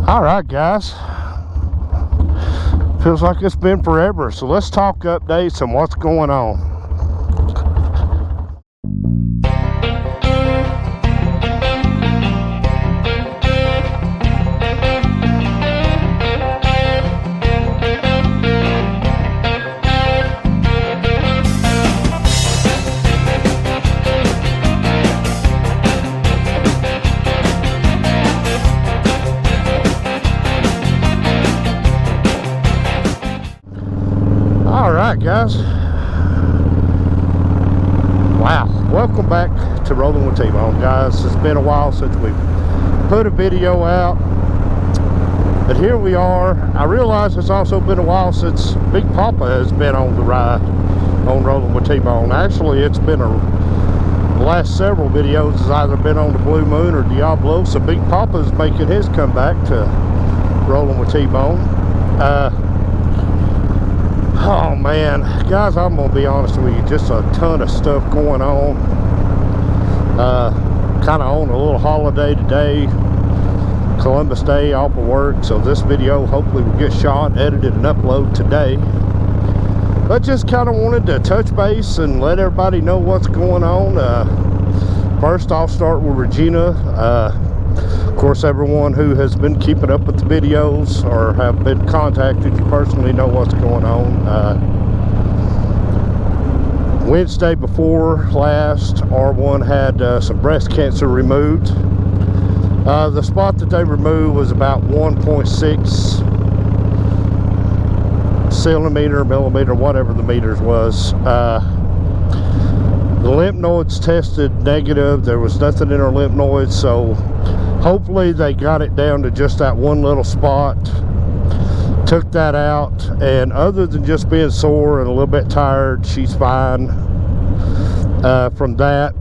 All right, guys. Feels like it's been forever. So let's talk updates and what's going on. Alright guys, wow, welcome back to Rolling with T-Bone, guys. It's been a while since we've put a video out, but here we are. I realize it's also been a while since Big Papa has been on the ride on Rolling with T-Bone. Actually, it's been the last several videos has either been on the Blue Moon or Diablo, so Big Papa's making his comeback to Rolling with T-Bone. Oh man, guys, I'm gonna be honest with you, just a ton of stuff going on. Kind of on a little holiday today, Columbus Day, off of work, so this video hopefully will get shot, edited, and uploaded today. But just kind of wanted to touch base and let everybody know what's going on. First, I'll start with Regina. Of course, everyone who has been keeping up with the videos or have been contacted, you personally know what's going on. Wednesday before last, R1 had some breast cancer removed. The spot that they removed was about 1.6 millimeter, whatever the meters was. The lymph nodes tested negative. There was nothing in her lymph nodes, so hopefully they got it down to just that one little spot, took that out, and other than just being sore and a little bit tired, she's fine from that.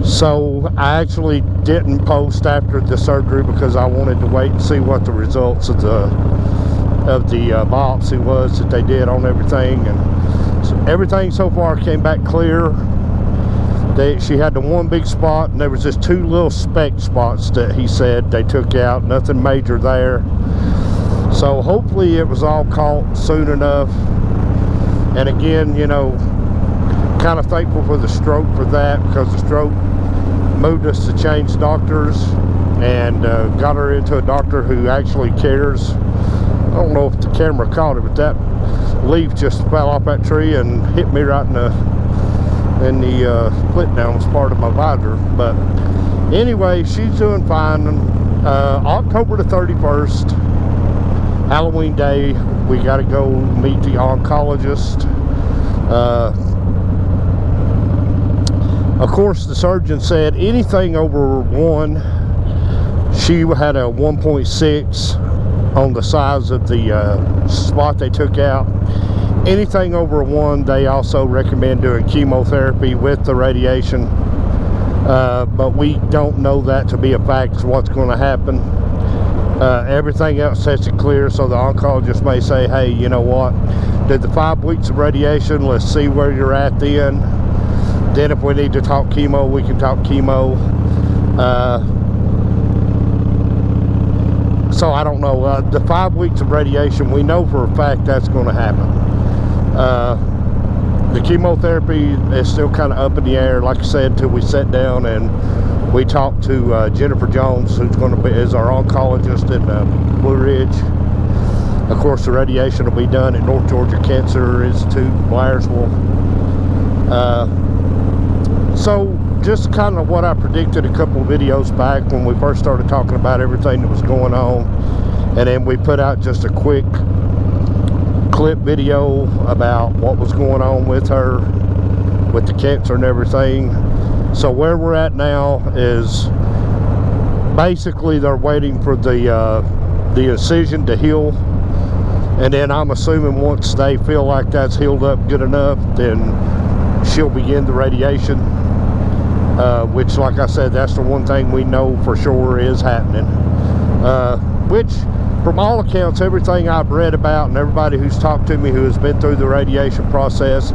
So I actually didn't post after the surgery because I wanted to wait and see what the results of the biopsy was that they did on everything, and so everything so far came back clear. She had the one big spot, and there was just two little speck spots that he said they took out. Nothing major there. So hopefully it was all caught soon enough. And again, you know, kind of thankful for the stroke for that, because the stroke moved us to change doctors and got her into a doctor who actually cares. I don't know if the camera caught it, but that leaf just fell off that tree and hit me right in the split down was part of my visor. But anyway, she's doing fine. October the 31st, Halloween Day, we got to go meet the oncologist. Of course, the surgeon said anything over 1, she had a 1.6 on the size of the spot they took out. Anything over 1, they also recommend doing chemotherapy with the radiation, but we don't know that to be a fact, what's going to happen. Everything else sets it clear, so the oncologist may say, hey, you know what, did the 5 weeks of radiation, let's see where you're at then. Then if we need to talk chemo, we can talk chemo. So I don't know, the 5 weeks of radiation, we know for a fact that's going to happen. The chemotherapy is still kind of up in the air, like I said, until we sat down and we talked to Jennifer Jones, who's going to be is our oncologist in Blue Ridge. Of course, the radiation will be done at North Georgia Cancer Institute, Blairsville. So just kind of what I predicted a couple of videos back when we first started talking about everything that was going on, and then we put out just a quick clip video about what was going on with her, with the cancer and everything. So where we're at now is basically they're waiting for the incision to heal, and then I'm assuming once they feel like that's healed up good enough, then she'll begin the radiation, which, like I said, that's the one thing we know for sure is happening, which from all accounts, everything I've read about and everybody who's talked to me who has been through the radiation process,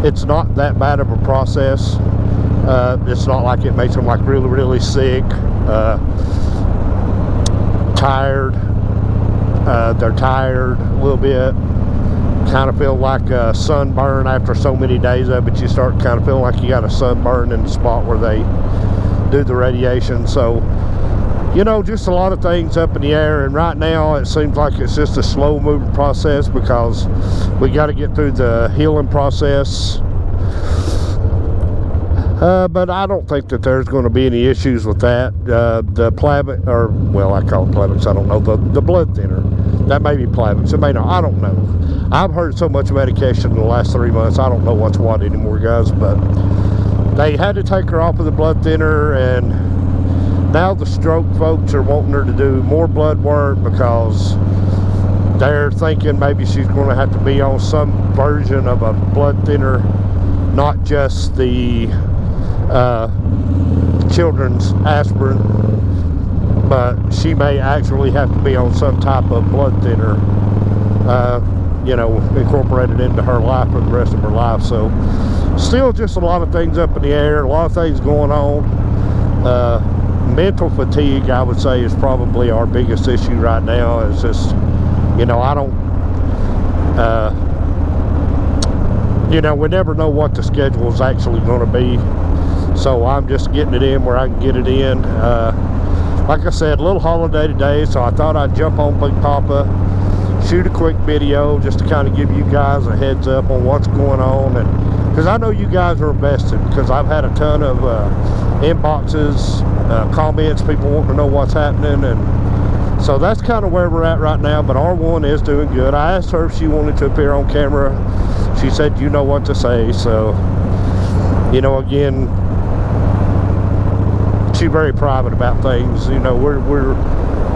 it's not that bad of a process. It's not like it makes them like really sick. tired. They're tired a little bit. Kind of feel like a sunburn after so many days of it. You start kind of feeling like you got a sunburn in the spot where they do the radiation. So, you know, just a lot of things up in the air. And right now it seems like it's just a slow moving process because we got to get through the healing process. But I don't think that there's going to be any issues with that. The Plavix, or well, I call it Plavix, I don't know, the blood thinner. That may be Plavix, it may not, I don't know. I've heard so much medication in the last 3 months, I don't know what's what anymore, guys, but they had to take her off of the blood thinner, and now the stroke folks are wanting her to do more blood work because they're thinking maybe she's going to have to be on some version of a blood thinner, not just the children's aspirin, but she may actually have to be on some type of blood thinner, you know, incorporated into her life for the rest of her life. So still just a lot of things up in the air, a lot of things going on. Mental fatigue, I would say, is probably our biggest issue right now. It's just, you know, I don't you know, we never know what the schedule is actually going to be, so I'm just getting it in where I can get it in. Like I said, a little holiday today, so I thought I'd jump on Big Papa, shoot a quick video just to kind of give you guys a heads up on what's going on, and because I know you guys are invested, because I've had a ton of inboxes, comments, people wanting to know what's happening, and so that's kind of where we're at right now. But R1 is doing good. I asked her if she wanted to appear on camera. She said, you know what to say. So, you know, again, she's very private about things. You know,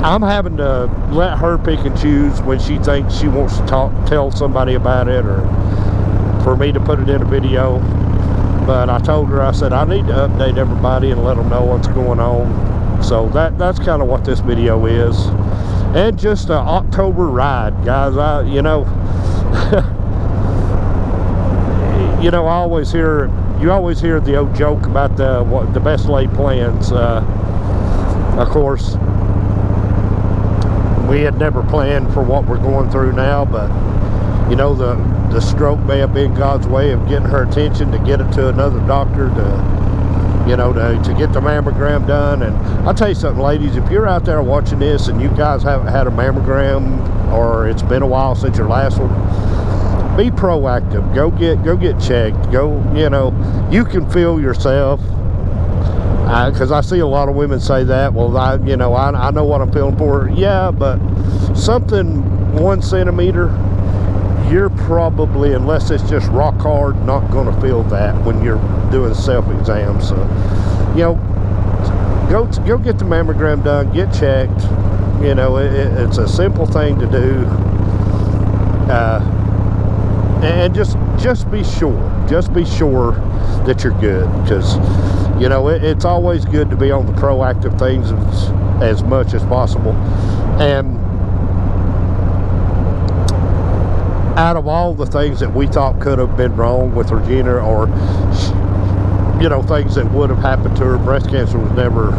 I'm having to let her pick and choose when she thinks she wants to tell somebody about it, or for me to put it in a video. But I told her, I said, I need to update everybody and let them know what's going on. So that's kind of what this video is. And just an October ride, guys. You know, you know, you always hear the old joke about the best laid plans. Of course, we had never planned for what we're going through now, but you know, the stroke may have been God's way of getting her attention to get her to another doctor to, you know, to get the mammogram done. And I'll tell you something, ladies, if you're out there watching this and you guys haven't had a mammogram, or it's been a while since your last one, be proactive. Go get checked. Go, you know, you can feel yourself, because I see a lot of women say that, well, I know what I'm feeling for. Yeah, but something 1 centimeter, you're probably, unless it's just rock hard, not going to feel that when you're doing self-exam. So, you know, go get the mammogram done, get checked. You know, it's a simple thing to do, and just be sure that you're good, because you know, it's always good to be on the proactive things as much as possible. And out of all the things that we thought could have been wrong with Regina, or you know, things that would have happened to her, breast cancer was never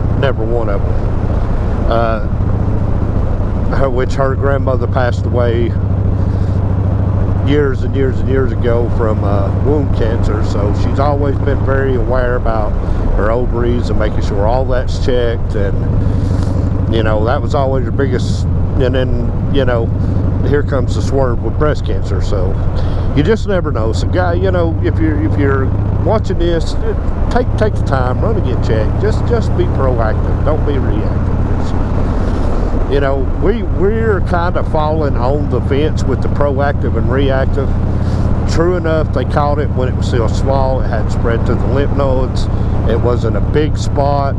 one of them. Which her grandmother passed away years and years and years ago from womb cancer. So she's always been very aware about her ovaries and making sure all that's checked, and you know, that was always her biggest. And then, you know, here comes the swerve with breast cancer. So you just never know. So guy, you know, if you're watching this, take the time, run and get checked. Just be proactive, don't be reactive. You know, we're kind of falling on the fence with the proactive and reactive. True enough, they caught it when it was still small. It had spread to the lymph nodes. It wasn't a big spot,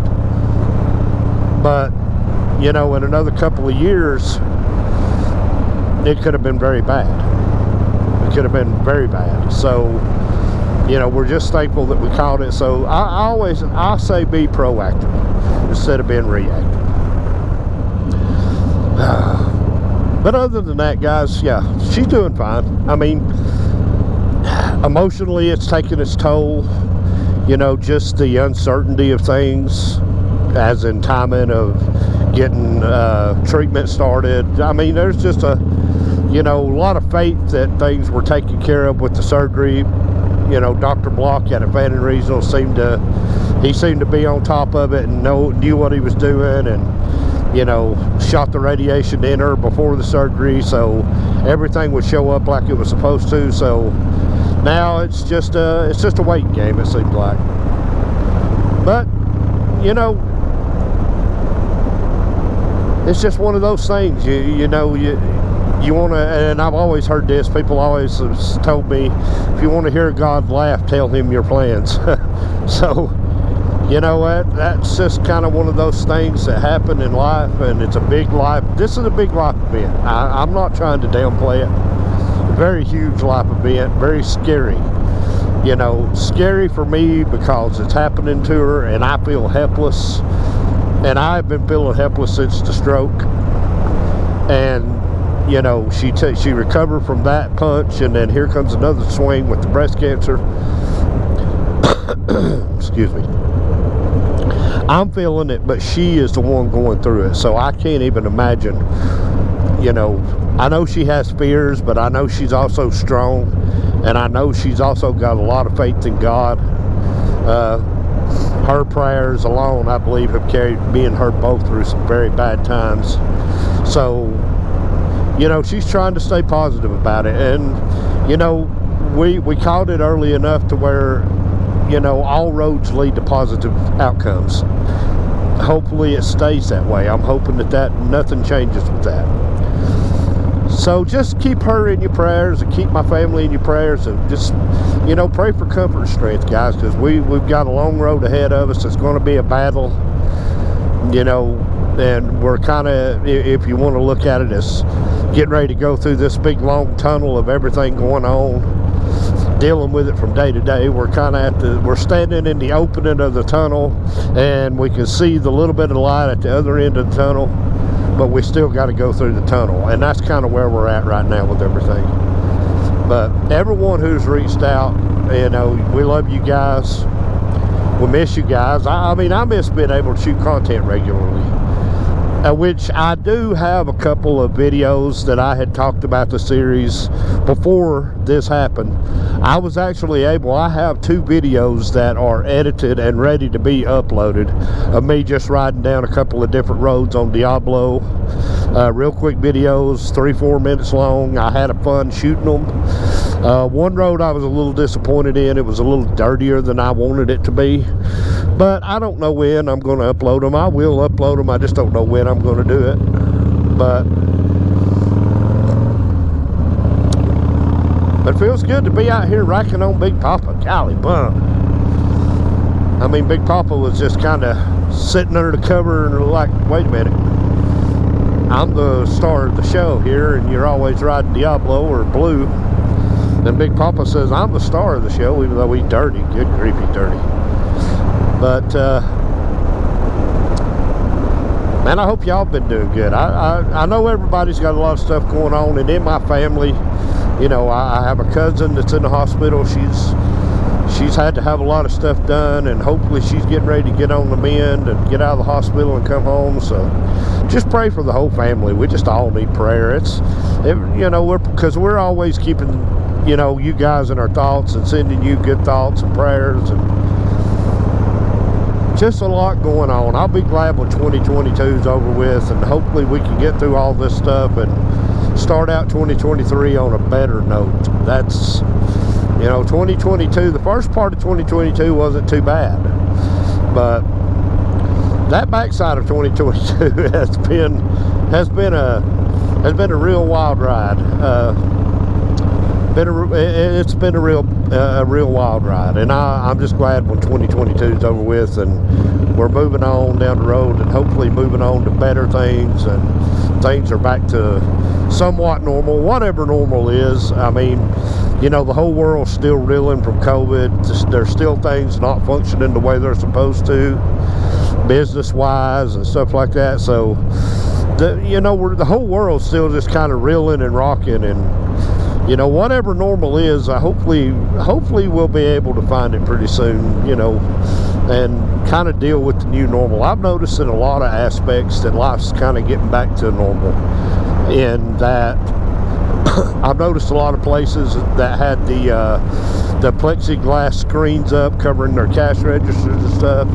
but you know, in another couple of years, it could have been very bad. It could have been very bad. So, you know, we're just thankful that we caught it. So I say be proactive instead of being reactive. But other than that, guys, yeah, she's doing fine. I mean, emotionally, it's taking its toll. You know, just the uncertainty of things, as in timing of getting treatment started. I mean, there's just a lot of faith that things were taken care of with the surgery. Dr. Block at Fannin Regional seemed to be on top of it and knew what he was doing, and shot the radiation in her before the surgery, so everything would show up like it was supposed to. So now it's just a waiting game, it seems like. But it's just one of those things. You want to, and I've always heard this, people always have told me, if you want to hear God laugh, tell him your plans. So that's just kind of one of those things that happen in life, and it's a big life. This is a big life event. I'm not trying to downplay it. A very huge life event, very scary. Scary for me because it's happening to her, and I feel helpless. And I've been feeling helpless since the stroke. And she recovered from that punch, and then here comes another swing with the breast cancer. Excuse me. I'm feeling it, but she is the one going through it, so I can't even imagine. I know she has fears, but I know she's also strong, and I know she's also got a lot of faith in God. Her prayers alone, I believe, have carried me and her both through some very bad times. So she's trying to stay positive about it, and we caught it early enough to where all roads lead to positive outcomes. Hopefully it stays that way. I'm hoping that nothing changes with that. So just keep her in your prayers, and keep my family in your prayers, and just pray for comfort and strength, guys, because we've got a long road ahead of us. It's going to be a battle, and we're kind of, if you want to look at it, as getting ready to go through this big long tunnel of everything going on, dealing with it from day to day. We're kind of we're standing in the opening of the tunnel, and we can see the little bit of light at the other end of the tunnel, but we still got to go through the tunnel, and that's kind of where we're at right now with everything. But everyone who's reached out, we love you guys. We miss you guys. I mean, I miss being able to shoot content regularly. Which I do have a couple of videos that I had talked about the series before this happened. I was actually able, I have 2 videos that are edited and ready to be uploaded of me just riding down a couple of different roads on Diablo. Real quick videos, 3-4 minutes long. I had a fun shooting them. One road I was a little disappointed in. It was a little dirtier than I wanted it to be. But I don't know when I'm going to upload them. I will upload them. I just don't know when I'm going to do it. But it feels good to be out here racking on Big Papa. Golly bum. I mean, Big Papa was just kind of sitting under the cover and like, wait a minute. I'm the star of the show here, and you're always riding Diablo or Blue. Then Big Papa says, I'm the star of the show, even though he's dirty. Good grief, he's dirty. But, man, I hope y'all been doing good. I know everybody's got a lot of stuff going on, and in my family, I have a cousin that's in the hospital. She's had to have a lot of stuff done, and hopefully she's getting ready to get on the mend and get out of the hospital and come home. So just pray for the whole family. We just all need prayer. Because we're always keeping, you guys in our thoughts and sending you good thoughts and prayers, and just a lot going on. I'll be glad when 2022 is over with, and hopefully we can get through all this stuff and start out 2023 on a better note. That's 2022, the first part of 2022 wasn't too bad, but that backside of 2022 has been a real wild ride. It's been a real wild ride, and I'm just glad when 2022 is over with and we're moving on down the road, and hopefully moving on to better things, and things are back to somewhat normal, whatever normal is. I mean, the whole world's still reeling from COVID. There's still things not functioning the way they're supposed to, business-wise and stuff like that. So, the whole world's still just kind of reeling and rocking, and whatever normal is, hopefully we'll be able to find it pretty soon. and kind of deal with the new normal. I've noticed in a lot of aspects that life's kind of getting back to normal, in that I've noticed a lot of places that had the plexiglass screens up covering their cash registers and stuff.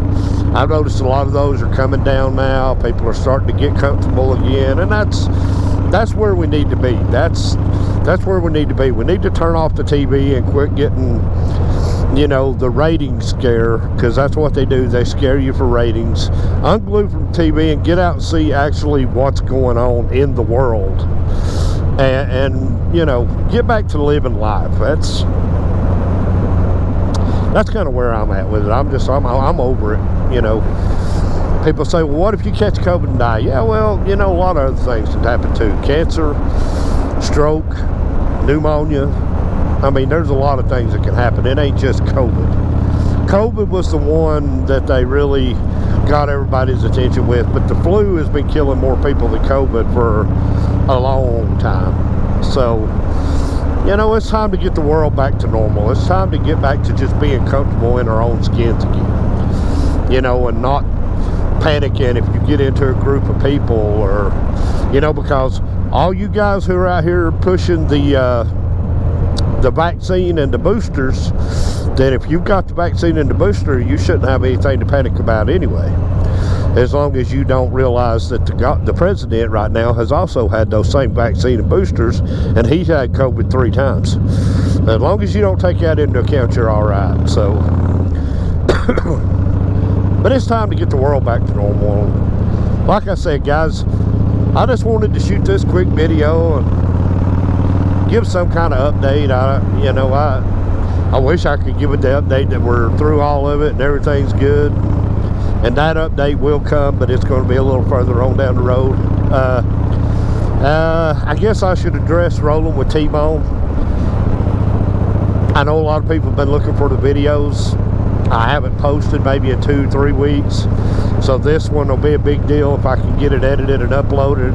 I've noticed a lot of those are coming down now. People are starting to get comfortable again, and that's where we need to be. That's where we need to be. We need to turn off the TV and quit getting, you know, the ratings scare, because that's what they do. They scare you for ratings. Unglue from TV and get out and see actually what's going on in the world, and you know, get back to living life. That's kind of where I'm at with it. I'm over it, you know. People say, well, what if you catch COVID and die? Yeah, well, you know, a lot of other things can happen too. Cancer, stroke, pneumonia. I mean, there's a lot of things that can happen. It ain't just COVID. COVID was the one that they really got everybody's attention with, but the flu has been killing more people than COVID for a long time. So, you know, it's time to get the world back to normal. It's time to get back to just being comfortable in our own skins again. You know, and not panicking if you get into a group of people, or, you know, because all you guys who are out here pushing the vaccine and the boosters, then if you've got the vaccine and the booster, you shouldn't have anything to panic about anyway. As long as you don't realize that the president right now has also had those same vaccine and boosters, and he's had COVID 3 times. As long as you don't take that into account, you're all right. So, but it's time to get the world back to normal. Like I said, guys, I just wanted to shoot this quick video and give some kind of update. I wish I could give it the update that we're through all of it and everything's good. And that update will come, but it's going to be a little further on down the road. I guess I should address rolling with Tbone. I know a lot of people have been looking for the videos. I haven't posted maybe in 2-3 weeks, so this one will be a big deal if I can get it edited and uploaded.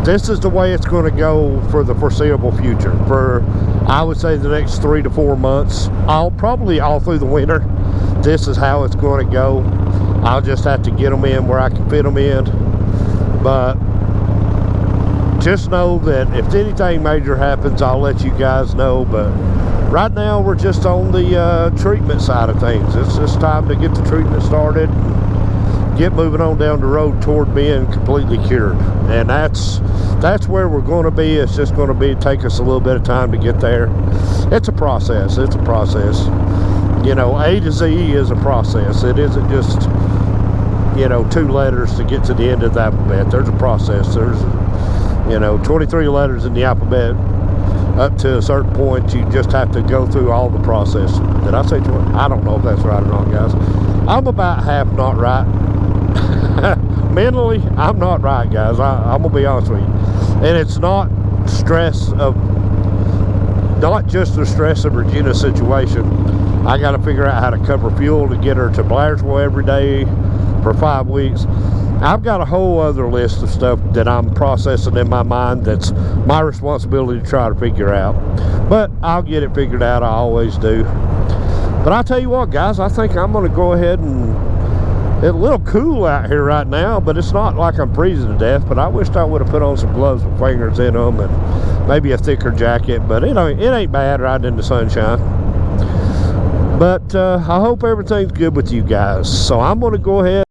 This is the way it's going to go for the foreseeable future. For, I would say, the next 3 to 4 months, probably all through the winter, this is how it's going to go. I'll just have to get them in where I can fit them in. But just know that if anything major happens, I'll let you guys know. But right now, we're just on the treatment side of things. It's just time to get the treatment started, get moving on down the road toward being completely cured. And that's where we're going to be. It's just going to take us a little bit of time to get there. It's a process. It's a process. You know, A to Z is a process. It isn't just, you know, 2 letters to get to the end of the alphabet. There's a process. There's, you know, 23 letters in the alphabet. Up to a certain point, you just have to go through all the process. Did I say 20? I don't know if that's right or not, guys. I'm about half not right. Mentally, I'm not right, guys. I'm gonna be honest with you. And it's not just the stress of Regina's situation. I got to figure out how to cover fuel to get her to Blairsville every day for 5 weeks. I've got a whole other list of stuff that I'm processing in my mind that's my responsibility to try to figure out. But I'll get it figured out. I always do. But I'll tell you what, guys, I think I'm going to go ahead and... It's a little cool out here right now, but it's not like I'm freezing to death. But I wished I would have put on some gloves with fingers in them and maybe a thicker jacket. But it ain't bad riding in the sunshine. But I hope everything's good with you guys. So I'm going to go ahead.